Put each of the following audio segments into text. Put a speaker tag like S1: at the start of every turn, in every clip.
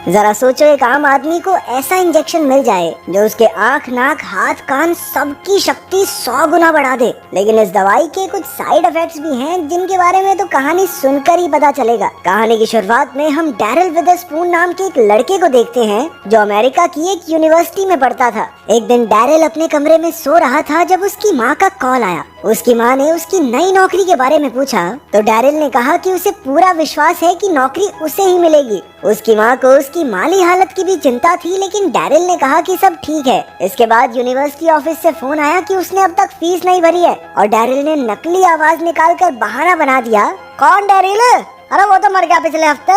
S1: जरा सोचो, एक आम आदमी को ऐसा इंजेक्शन मिल जाए जो उसके आँख, नाक, हाथ, कान सबकी शक्ति 100 गुना बढ़ा दे। लेकिन इस दवाई के कुछ साइड इफेक्ट्स भी हैं जिनके बारे में तो कहानी सुनकर ही पता चलेगा। कहानी की शुरुआत में हम डैरिल विदरस्पून नाम के एक लड़के को देखते हैं जो अमेरिका की एक यूनिवर्सिटी में पढ़ता था। एक दिन डैरिल अपने कमरे में सो रहा था जब उसकी माँ का कॉल आया। उसकी माँ ने उसकी नई नौकरी के बारे में पूछा तो डैरिल ने कहा कि उसे पूरा विश्वास है कि नौकरी उसे ही मिलेगी। उसकी माँ को उसकी माली हालत की भी चिंता थी, लेकिन डैरिल ने कहा कि सब ठीक है। इसके बाद यूनिवर्सिटी ऑफिस से फोन आया कि उसने अब तक फीस नहीं भरी है और डैरिल ने नकली आवाज निकालकर बहाना बना दिया, कौन डैरिल? अरे वो तो मर गया पिछले हफ्ते।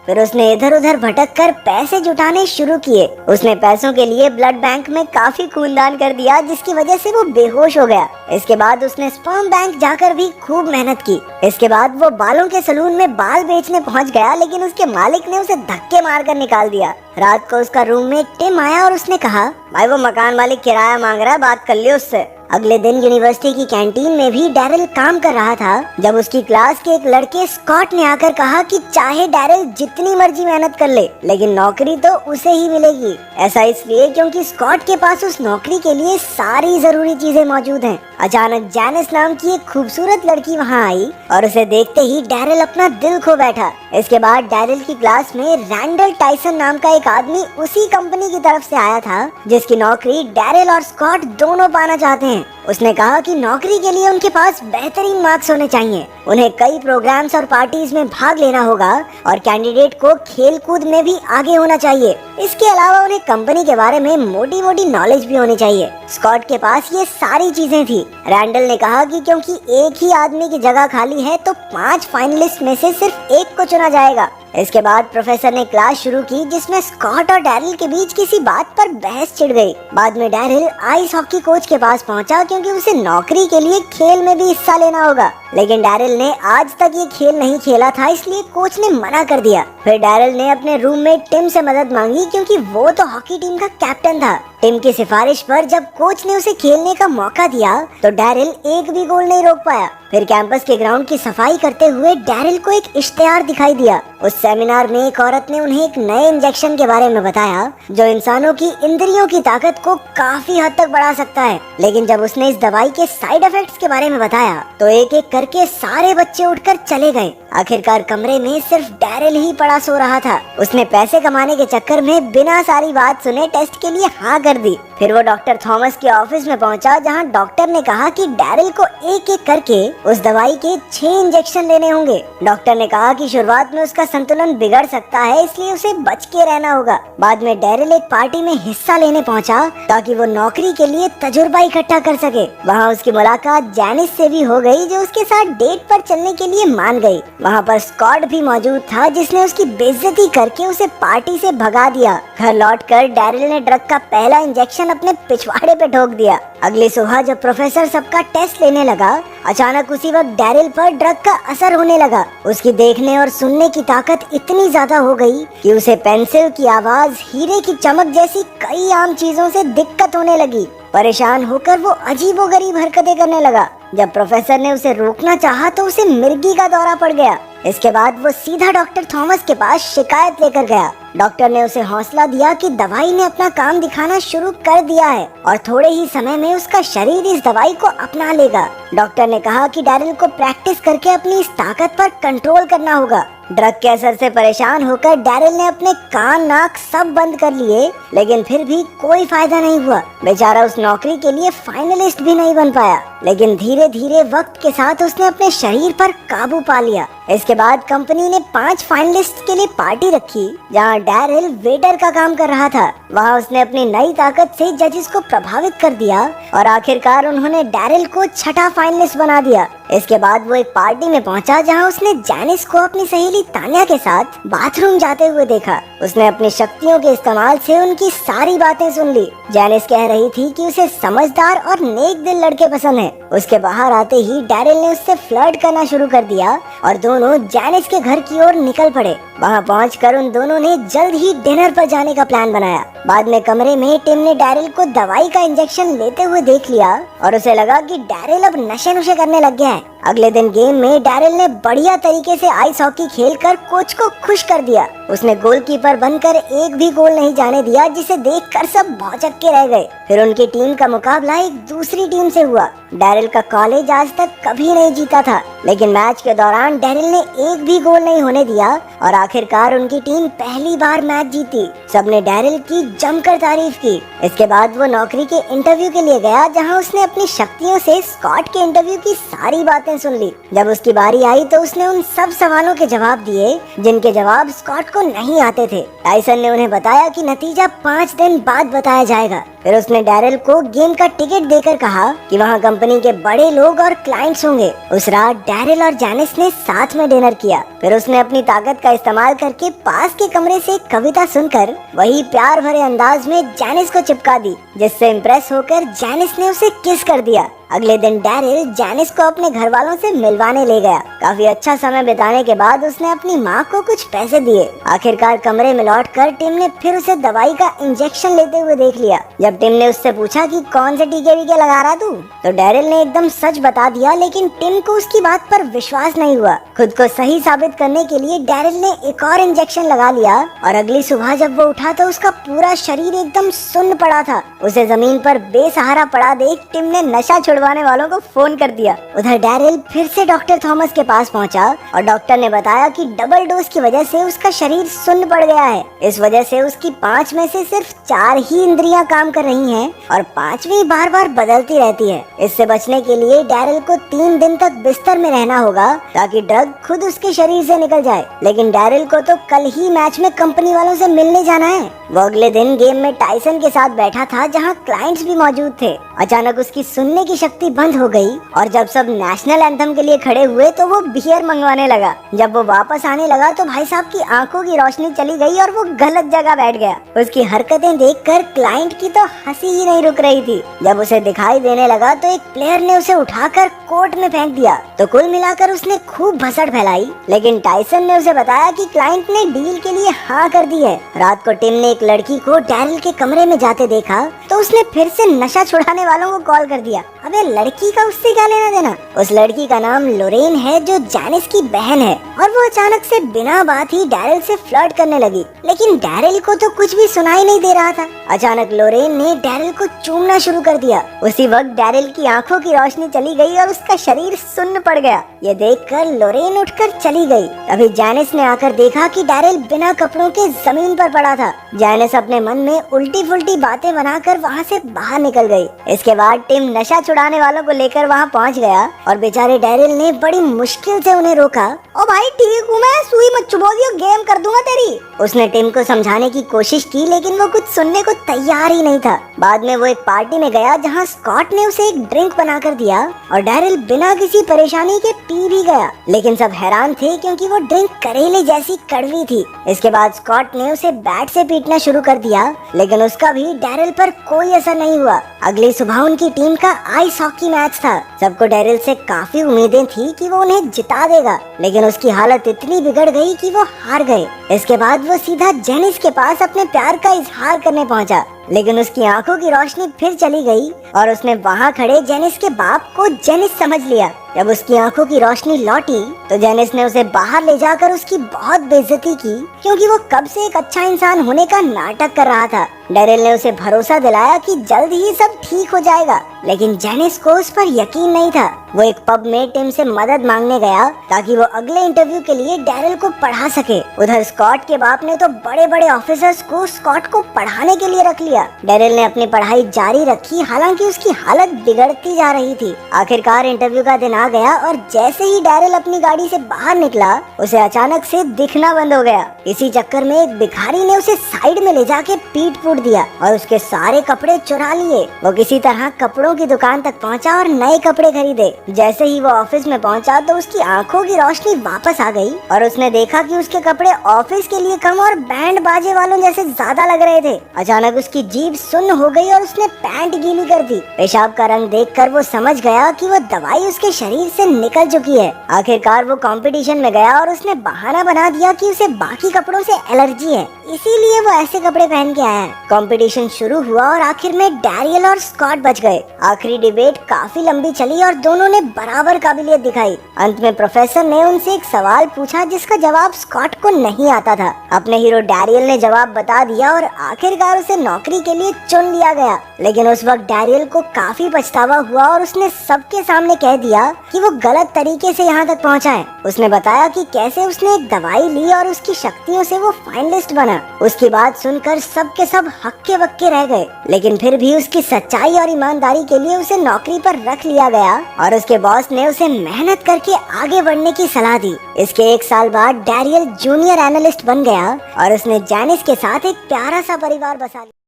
S1: फिर उसने इधर उधर भटक कर पैसे जुटाने शुरू किए। उसने पैसों के लिए ब्लड बैंक में काफी खूनदान कर दिया जिसकी वजह से वो बेहोश हो गया। इसके बाद उसने स्पर्म बैंक जाकर भी खूब मेहनत की। इसके बाद वो बालों के सलून में बाल बेचने पहुंच गया, लेकिन उसके मालिक ने उसे धक्के मारकर निकाल दिया। रात को उसका रूममेट टिम आया और उसने कहा, भाई वो मकान मालिक किराया मांग रहा है, बात कर लियो उससे। अगले दिन यूनिवर्सिटी की कैंटीन में भी डैरिल काम कर रहा था जब उसकी क्लास के एक लड़के स्कॉट ने आकर कहा कि चाहे डैरिल जितनी मर्जी मेहनत कर ले लेकिन नौकरी तो उसे ही मिलेगी। ऐसा इसलिए क्योंकि स्कॉट के पास उस नौकरी के लिए सारी जरूरी चीजें मौजूद हैं। अचानक जैनिस नाम की एक खूबसूरत लड़की वहां आई और उसे देखते ही डैरिल अपना दिल खो बैठा। इसके बाद डैरिल की क्लास में रैंडल टाइसन नाम का एक आदमी उसी कंपनी की तरफ से आया था जिसकी नौकरी डैरिल और स्कॉट दोनों पाना चाहते हैं। उसने कहा कि नौकरी के लिए उनके पास बेहतरीन मार्क्स होने चाहिए, उन्हें कई प्रोग्राम्स और पार्टीज में भाग लेना होगा और कैंडिडेट को खेल कूद में भी आगे होना चाहिए। इसके अलावा उन्हें कंपनी के बारे में मोटी मोटी नॉलेज भी होनी चाहिए। स्कॉट के पास ये सारी चीजें थी। रैंडल ने कहा कि क्योंकि एक ही आदमी की जगह खाली है तो 5 फाइनलिस्ट में से सिर्फ एक को चुना जाएगा। इसके बाद प्रोफेसर ने क्लास शुरू की जिसमें स्कॉट और डैरिल के बीच किसी बात पर बहस छिड़ गई। बाद में डैरिल आइस हॉकी कोच के पास पहुंचा क्योंकि उसे नौकरी के लिए खेल में भी हिस्सा लेना होगा, लेकिन डैरिल ने आज तक ये खेल नहीं खेला था इसलिए कोच ने मना कर दिया। फिर डैरिल ने अपने रूममेट टिम से मदद मांगी क्योंकि वो तो हॉकी टीम का कैप्टन था। टिम की सिफारिश पर जब कोच ने उसे खेलने का मौका दिया तो डैरिल एक भी गोल नहीं रोक पाया। फिर कैंपस के ग्राउंड की सफाई करते हुए डैरिल को एक इश्तेहार दिखाई दिया। उस सेमिनार में एक औरत ने उन्हें एक नए इंजेक्शन के बारे में बताया जो इंसानों की इंद्रियों की ताकत को काफी हद तक बढ़ा सकता है। लेकिन जब उसने इस दवाई के साइड इफेक्ट्स के बारे में बताया तो एक एक करके सारे बच्चे उठकर चले गए। आखिरकार कमरे में सिर्फ डैरिल ही पड़ा सो रहा था। उसने पैसे कमाने के चक्कर में बिना सारी बात सुने टेस्ट के लिए हाँ कर दी। फिर वो डॉक्टर थॉमस के ऑफिस में पहुंचा जहां डॉक्टर ने कहा कि डैरिल को एक एक करके उस दवाई के 6 इंजेक्शन लेने होंगे। डॉक्टर ने कहा कि शुरुआत में उसका संतुलन बिगड़ सकता है इसलिए उसे बच के रहना होगा। बाद में डैरिल एक पार्टी में हिस्सा लेने पहुंचा ताकि वो नौकरी के लिए तजुर्बा इकट्ठा कर सके। वहाँ उसकी मुलाकात जैनिस से भी हो गई जो उसके साथ डेट पर चलने के लिए मान गई। वहाँ पर स्कॉट भी मौजूद था जिसने उसकी बेइज्जती करके उसे पार्टी से भगा दिया। घर लौटकर डैरिल ने ड्रग का पहला इंजेक्शन अपने पिछवाड़े पे ठोक दिया। अगली सुबह जब प्रोफेसर सबका टेस्ट लेने लगा अचानक उसी वक्त डैरिल पर ड्रग का असर होने लगा। उसकी देखने और सुनने की ताकत इतनी ज्यादा हो गई कि उसे पेंसिल की आवाज, हीरे की चमक जैसी कई आम चीजों से दिक्कत होने लगी। परेशान होकर वो अजीबोगरीब हरकतें करने लगा। जब प्रोफेसर ने उसे रोकना चाहा तो उसे मिर्गी का दौरा पड़ गया। इसके बाद वो सीधा डॉक्टर थॉमस के पास शिकायत लेकर गया। डॉक्टर ने उसे हौसला दिया कि दवाई ने अपना काम दिखाना शुरू कर दिया है और थोड़े ही समय में उसका शरीर इस दवाई को अपना लेगा। डॉक्टर ने कहा कि डैरिल को प्रैक्टिस करके अपनी इस ताकत पर कंट्रोल करना होगा। ड्रग के असर से परेशान होकर डैरिल ने अपने कान, नाक सब बंद कर लिए, लेकिन फिर भी कोई फायदा नहीं हुआ। बेचारा उस नौकरी के लिए फाइनलिस्ट भी नहीं बन पाया। लेकिन धीरे धीरे वक्त के साथ उसने अपने शरीर पर काबू पा लिया। इसके बाद कंपनी ने 5 फाइनलिस्ट के लिए पार्टी रखी जहां डैरिल वेटर का काम कर रहा था। वहां उसने अपनी नई ताकत से जजेस को प्रभावित कर दिया और आखिरकार उन्होंने डैरिल को 6ठा फाइनलिस्ट बना दिया। इसके बाद वो एक पार्टी में पहुंचा जहां उसने जैनिस को अपनी सहेली तान्या के साथ बाथरूम जाते हुए देखा। उसने अपनी शक्तियों के इस्तेमाल से उनकी सारी बातें सुन ली। जैनिस कह रही थी कि उसे समझदार और नेक दिल लड़के पसंद हैं। उसके बाहर आते ही डैरिल ने उससे फ्लर्ट करना शुरू कर दिया और दोनों जैनिस के घर की ओर निकल पड़े। वहां पहुंचकर उन दोनों ने जल्द ही डिनर पर जाने का प्लान बनाया। बाद में कमरे में टिम ने डैरिल को दवाई का इंजेक्शन लेते हुए देख लिया और उसे लगा कि डैरिल अब नशे नुशे करने लग गया है। अगले दिन गेम में डैरिल ने बढ़िया तरीके से आइस हॉकी खेलकर कोच को खुश कर दिया। उसने गोलकीपर बनकर एक भी गोल नहीं जाने दिया, जिसे देखकर सब भौचक्के के रह गए। फिर उनकी टीम का मुकाबला एक दूसरी टीम से हुआ। डैरिल का कॉलेज आज तक कभी नहीं जीता था, लेकिन मैच के दौरान डैरिल ने एक भी गोल नहीं होने दिया और आखिरकार उनकी टीम पहली बार मैच जीती। सबने डैरिल की जमकर तारीफ की। इसके बाद वो नौकरी के इंटरव्यू के लिए गया, जहां उसने अपनी शक्तियों से स्कॉट के इंटरव्यू की सारी बातें सुन ली। जब उसकी बारी आई तो उसने उन सब सवालों के जवाब दिए जिनके जवाब स्कॉट को नहीं आते थे। टाइसन ने उन्हें बताया कि नतीजा 5 दिन बाद बताया जाएगा। फिर उसने डैरिल को गेम का टिकट देकर कहा कि वहाँ कंपनी के बड़े लोग और क्लाइंट्स होंगे। उस रात डैरिल और जैनिस ने साथ में डिनर किया। फिर उसने अपनी ताकत का इस्तेमाल करके पास के कमरे से एक कविता सुनकर वही प्यार भरे अंदाज में जैनिस को चिपका दी, जिससे इम्प्रेस होकर जैनिस ने उसे किस कर दिया। अगले दिन डैरिल जैनिस को अपने घर वालों से मिलवाने ले गया। काफी अच्छा समय बिताने के बाद उसने अपनी माँ को कुछ पैसे दिए। आखिरकार कमरे में लौटकर टिम ने फिर उसे दवाई का इंजेक्शन लेते हुए देख लिया। जब टिम ने उससे पूछा कि कौन से टीके वीके लगा रहा तू, तो डैरिल ने एकदम सच बता दिया, लेकिन टिम को उसकी बात पर विश्वास नहीं हुआ। खुद को सही साबित करने के लिए डैरिल ने एक और इंजेक्शन लगा लिया और अगली सुबह जब वो उठा तो उसका पूरा शरीर एकदम सुन्न पड़ा था। उसे जमीन पर बेसहारा पड़ा देख टिम ने नशा छुड़वाने वालों को फोन कर दिया। उधर डैरिल फिर से डॉक्टर थॉमस के पास पहुंचा और डॉक्टर ने बताया कि डबल डोज की वजह से उसका शरीर सुन्न पड़ गया है। इस वजह से उसकी 5 में से सिर्फ 4 ही इंद्रियां काम कर रही हैं और 5वीं बार बार बदलती रहती है। इससे बचने के लिए डैरिल को 3 दिन तक बिस्तर में रहना होगा ताकि ड्रग खुद उसके शरीर से निकल जाए। लेकिन डैरिल को तो कल ही मैच में कंपनी वालों से मिलने जाना है। वो अगले दिन गेम में टाइसन के साथ बैठा था, जहां क्लाइंट्स भी मौजूद थे। अचानक उसकी सुनने की शक्ति बंद हो गई और जब सब नेशनल एंथम के लिए खड़े हुए तो वो बियर मंगवाने लगा। जब वो वापस आने लगा तो भाई साहब की आंखों की रोशनी चली गई और वो गलत जगह बैठ गया। उसकी हरकतें देखकर क्लाइंट की तो हंसी ही नहीं रुक रही थी। जब उसे दिखाई देने लगा तो एक प्लेयर ने उसे उठाकर कोर्ट में फेंक दिया। तो कुल मिलाकर उसने खूब भसड़ फैलाई, लेकिन टाइसन ने उसे बताया कि क्लाइंट ने डील के लिए हाँ कर दी है। रात को टिम ने एक लड़की को डैरिल के कमरे में जाते देखा तो उसने फिर से नशा छुड़ाने वालों को कॉल कर दिया। अबे लड़की का उससे क्या लेना देना। उस लड़की का नाम लोरेन है, जो जैनिस की बहन है, और वो अचानक से बिना बात ही डैरिल से फ्लर्ट करने लगी। लेकिन डैरिल को तो कुछ भी सुनाई नहीं दे रहा था। अचानक लोरेन ने डैरिल को चूमना शुरू कर दिया। उसी वक्त डैरिल की आंखों की रोशनी चली गई और उसका शरीर सुन्न पड़ गया। ये देखकर लोरेन उठकर चली गई। तभी जैनिस ने आकर देखा कि डैरिल बिना कपड़ों के जमीन पर पड़ा था। जैनिस अपने मन में उल्टी फुल्टी बातें बनाकर वहाँ से बाहर निकल गई। इसके बाद टिम नशा छुड़ाने वालों को लेकर वहाँ पहुँच गया और बेचारे डैरिल ने बड़ी मुश्किल से उन्हें रोका। ओ भाई ठीक हूँ मैं, सुई मत चुभो दियो, गेम कर दूंगा तेरी। उसने टिम को समझाने की कोशिश की, लेकिन वो कुछ सुनने को तैयार ही नहीं था। बाद में वो एक पार्टी में गया जहाँ स्कॉट ने उसे एक ड्रिंक बनाकर दिया और डैरिल बिना किसी परेशानी के पी भी गया। लेकिन सब हैरान थे क्योंकि वो ड्रिंक करेले जैसी कड़वी थी। इसके बाद स्कॉट ने उसे बैट से पीटना शुरू कर दिया, लेकिन उसका भी डैरिल पर कोई असर नहीं हुआ। अगली सुबह उनकी टीम का आइस हॉकी मैच था। सबको डैरिल से काफी उम्मीदें थी कि वो उन्हें जिता देगा, लेकिन उसकी हालत इतनी बिगड़ गई कि वो हार गए। इसके बाद वो सीधा जेनिस के पास अपने प्यार का इजहार करने पहुंचा, लेकिन उसकी आंखों की रोशनी फिर चली गई और उसने वहाँ खड़े जेनिस के बाप को जेनिस समझ लिया। जब उसकी आंखों की रोशनी लौटी तो जेनिस ने उसे बाहर ले जाकर उसकी बहुत बेइज्जती की, क्योंकि वो कब से एक अच्छा इंसान होने का नाटक कर रहा था। डैरिल ने उसे भरोसा दिलाया कि जल्द ही सब ठीक हो जाएगा, लेकिन जेनिस को उस पर यकीन नहीं था। वो एक पब में टिम से मदद मांगने गया ताकि वो अगले इंटरव्यू के लिए डैरिल को पढ़ा सके। उधर स्कॉट के बाप ने तो बड़े बड़े ऑफिसर्स को स्कॉट को पढ़ाने के लिए रख लिया। डैरिल ने अपनी पढ़ाई जारी रखी, हालांकि उसकी हालत बिगड़ती जा रही थी। आखिरकार इंटरव्यू का दिन आ गया और जैसे ही डैरिल अपनी गाड़ी से बाहर निकला, उसे अचानक से दिखना बंद हो गया। इसी चक्कर में एक भिखारी ने उसे साइड में ले जाके पीट फूट दिया और उसके सारे कपड़े चुरा लिए। वो किसी तरह कपड़ों की दुकान तक पहुंचा और नए कपड़े खरीदे। जैसे ही वो ऑफिस में पहुंचा तो उसकी आंखों की रोशनी वापस आ गई और उसने देखा कि उसके कपड़े ऑफिस के लिए कम और बैंड बाजे वालों जैसे ज्यादा लग रहे थे। अचानक उसकी जीभ सुन्न हो गई और उसने पैंट गीली कर दी। पेशाब का रंग देखकर वो समझ गया कि वो दवाई उसके शरीर से निकल चुकी है। आखिरकार वो कंपटीशन में गया और उसने बहाना बना दिया कि उसे बाकी कपड़ों से एलर्जी है, इसीलिए वो ऐसे कपड़े पहन के आया है। कंपटीशन शुरू हुआ और आखिर में डैरियल और स्कॉट बच गए। आखिरी डिबेट काफी लंबी चली और दोनों उन्हें बराबर काबिलियत दिखाई। अंत में प्रोफेसर ने उनसे एक सवाल पूछा जिसका जवाब स्कॉट को नहीं आता था। अपने हीरो डैरियल ने जवाब बता दिया और आखिरकार उसे नौकरी के लिए चुन लिया गया। लेकिन उस वक्त डैरियल को काफी पछतावा हुआ और उसने सबके सामने कह दिया कि वो गलत तरीके से यहाँ तक पहुँचा है। उसने बताया कि कैसे उसने एक दवाई ली और उसकी शक्तियों से वो फाइनलिस्ट बना। उसकी बात सुनकर सब के सब हक्के बक्के रह गए, लेकिन फिर भी उसकी सच्चाई और ईमानदारी के लिए उसे नौकरी पर रख लिया गया और उसके बॉस ने उसे मेहनत करके आगे बढ़ने की सलाह दी। इसके 1 साल बाद डैरियल जूनियर एनालिस्ट बन गया और उसने जैनिस के साथ एक प्यारा सा परिवार बसा लिया।